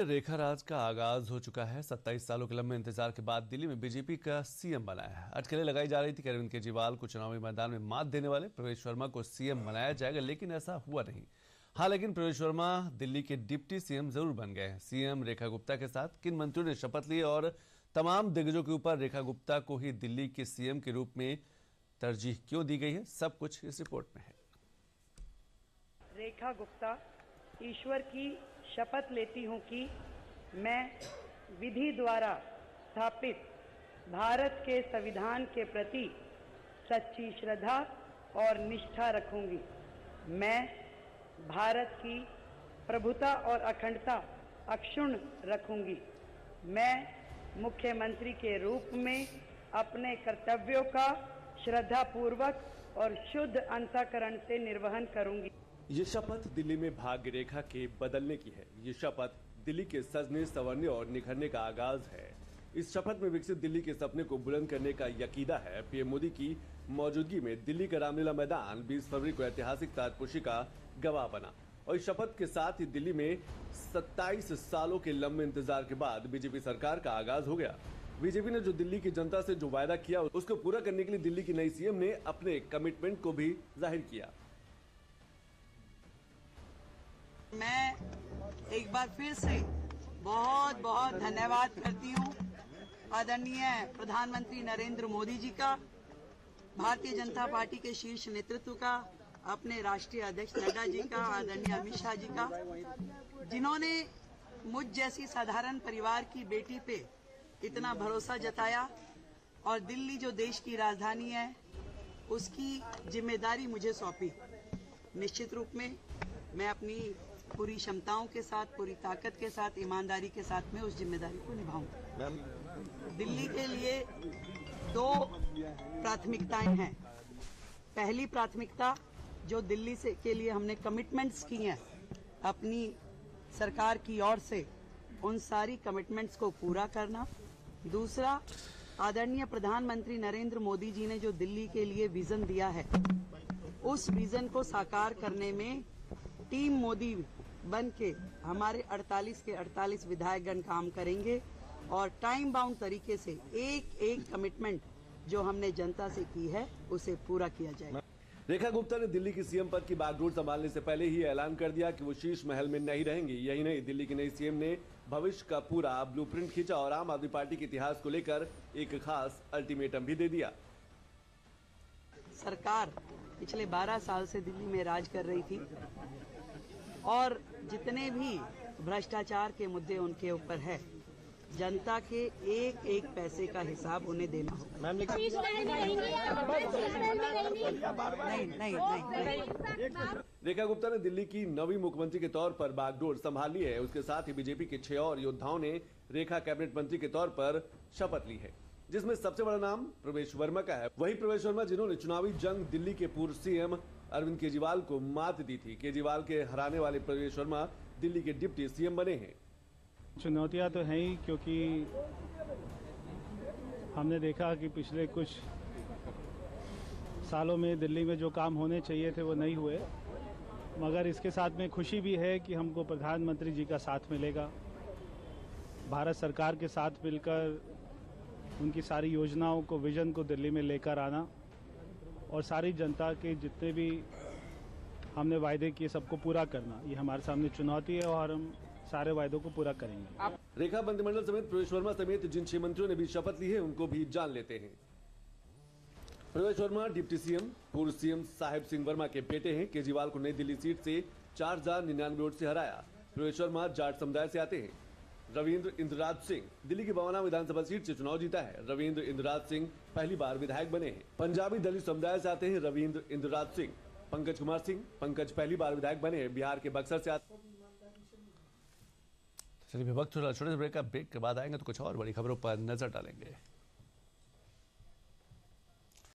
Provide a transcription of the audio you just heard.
रेखा राज का आगाज हो चुका है। 27 सालों के लंबे इंतजार के बाद दिल्ली में बीजेपी का सीएम बनाया है। अटकलें लगाई जा रही थी कि अरविंद केजरीवाल को चुनावी मैदान में मात देने वाले प्रवेश वर्मा को सीएम बनाया जाएगा, लेकिन ऐसा हुआ नहीं। हाँ, लेकिन प्रवेश वर्मा दिल्ली के डिप्टी सीएम जरूर बन गए। सीएम रेखा गुप्ता के साथ किन मंत्रियों ने शपथ ली और तमाम दिग्गजों के ऊपर रेखा गुप्ता को ही दिल्ली के सीएम के रूप में तरजीह क्यों दी गई है, सब कुछ इस रिपोर्ट में है। रेखा गुप्ता ईश्वर की शपथ लेती हूं कि मैं विधि द्वारा स्थापित भारत के संविधान के प्रति सच्ची श्रद्धा और निष्ठा रखूंगी। मैं भारत की प्रभुता और अखंडता अक्षुण्ण रखूंगी। मैं मुख्यमंत्री के रूप में अपने कर्तव्यों का श्रद्धापूर्वक और शुद्ध अंतःकरण से निर्वहन करूंगी। ये शपथ दिल्ली में भाग्य रेखा के बदलने की है। ये शपथ दिल्ली के सजने, संवरने और निखरने का आगाज है। इस शपथ में विकसित दिल्ली के सपने को बुलंद करने का यकीदा है। पीएम मोदी की मौजूदगी में दिल्ली का रामलीला मैदान 20 फरवरी को ऐतिहासिक ताजपोशी का गवाह बना और इस शपथ के साथ ही दिल्ली में 27 सालों के लंबे इंतजार के बाद बीजेपी सरकार का आगाज हो गया। बीजेपी ने जो दिल्ली की जनता से जो वायदा किया उसको पूरा करने के लिए दिल्ली की नई सीएम ने अपने कमिटमेंट को भी जाहिर किया। मैं एक बार फिर से बहुत बहुत धन्यवाद करती हूँ आदरणीय प्रधानमंत्री नरेंद्र मोदी जी का, भारतीय जनता पार्टी के शीर्ष नेतृत्व का, अपने राष्ट्रीय अध्यक्ष नड्डा जी का, आदरणीय अमित शाह जी का, जिन्होंने मुझ जैसी साधारण परिवार की बेटी पे इतना भरोसा जताया और दिल्ली जो देश की राजधानी है उसकी जिम्मेदारी मुझे सौंपी। निश्चित रूप में मैं अपनी पूरी क्षमताओं के साथ, पूरी ताकत के साथ, ईमानदारी के साथ में उस जिम्मेदारी को निभाऊंगा। दिल्ली के लिए दो प्राथमिकताएं हैं। पहली प्राथमिकता जो दिल्ली से के लिए हमने कमिटमेंट्स की हैं अपनी सरकार की ओर से, उन सारी कमिटमेंट्स को पूरा करना। दूसरा, आदरणीय प्रधानमंत्री नरेंद्र मोदी जी ने जो दिल्ली के लिए विजन दिया है, उस विजन को साकार करने में टीम मोदी बन के हमारे 48 के 48 विधायकगण काम करेंगे और टाइम बाउंड तरीके से एक एक कमिटमेंट जो हमने जनता से की है उसे पूरा किया जाएगा। रेखा गुप्ता ने दिल्ली की सीएम पद की बागडोर संभालने से पहले ही ऐलान कर दिया कि वो शीश महल में नहीं रहेंगी। यही नहीं, दिल्ली की नई सीएम ने भविष्य का पूरा ब्लूप्रिंट खींचा और आम आदमी पार्टी के इतिहास को लेकर एक खास अल्टीमेटम भी दे दिया। सरकार पिछले 12 साल से दिल्ली में राज कर रही थी और जितने भी भ्रष्टाचार के मुद्दे उनके ऊपर है, जनता के एक एक पैसे का हिसाब उन्हें देना होगा। नहीं। रेखा गुप्ता ने दिल्ली की नवी मुख्यमंत्री के तौर पर बागडोर संभाल ली है। उसके साथ ही बीजेपी के 6 और योद्धाओं ने रेखा कैबिनेट मंत्री के तौर पर शपथ ली है, जिसमें सबसे बड़ा नाम प्रवेश वर्मा का है। वही प्रवेश वर्मा जिन्होंने चुनावी जंग दिल्ली के पूर्व सीएम अरविंद केजरीवाल को मात दी थी। केजरीवाल के हराने वाले प्रवेश वर्मा दिल्ली के डिप्टी सीएम बने हैं। चुनौतियां तो हैं ही, क्योंकि हमने देखा कि पिछले कुछ सालों में दिल्ली में जो काम होने चाहिए थे वो नहीं हुए, मगर इसके साथ में खुशी भी है कि हमको प्रधानमंत्री जी का साथ मिलेगा। भारत सरकार के साथ मिलकर उनकी सारी योजनाओं को, विजन को दिल्ली में लेकर आना और सारी जनता के जितने भी हमने वायदे किए सबको पूरा करना, ये हमारे सामने चुनौती है और हम सारे वायदों को पूरा करेंगे। रेखा मंत्रिमंडल समेत प्रवेश वर्मा समेत जिन 6 मंत्रियों ने भी शपथ ली है उनको भी जान लेते हैं। प्रवेश वर्मा डिप्टी सीएम पूर्व सीएम साहिब सिंह वर्मा के बेटे हैं। केजरीवाल को नई दिल्ली सीट से 4099 वोट से हराया। प्रवेश वर्मा जाट समुदाय से आते हैं। रविंद्र इंद्रराज सिंह दिल्ली की बवाना विधानसभा सीट से चुनाव जीता है। रविंद्र इंद्रराज सिंह पहली बार विधायक बने हैं। पंजाबी दलित समुदाय से आते हैं रविंद्र इंद्रराज सिंह। पंकज कुमार सिंह पहली बार विधायक बने हैं। बिहार के बक्सर से आते। चलिए, वक्त छोटे से ब्रेक के बाद आएंगे तो कुछ और बड़ी खबरों पर नजर डालेंगे।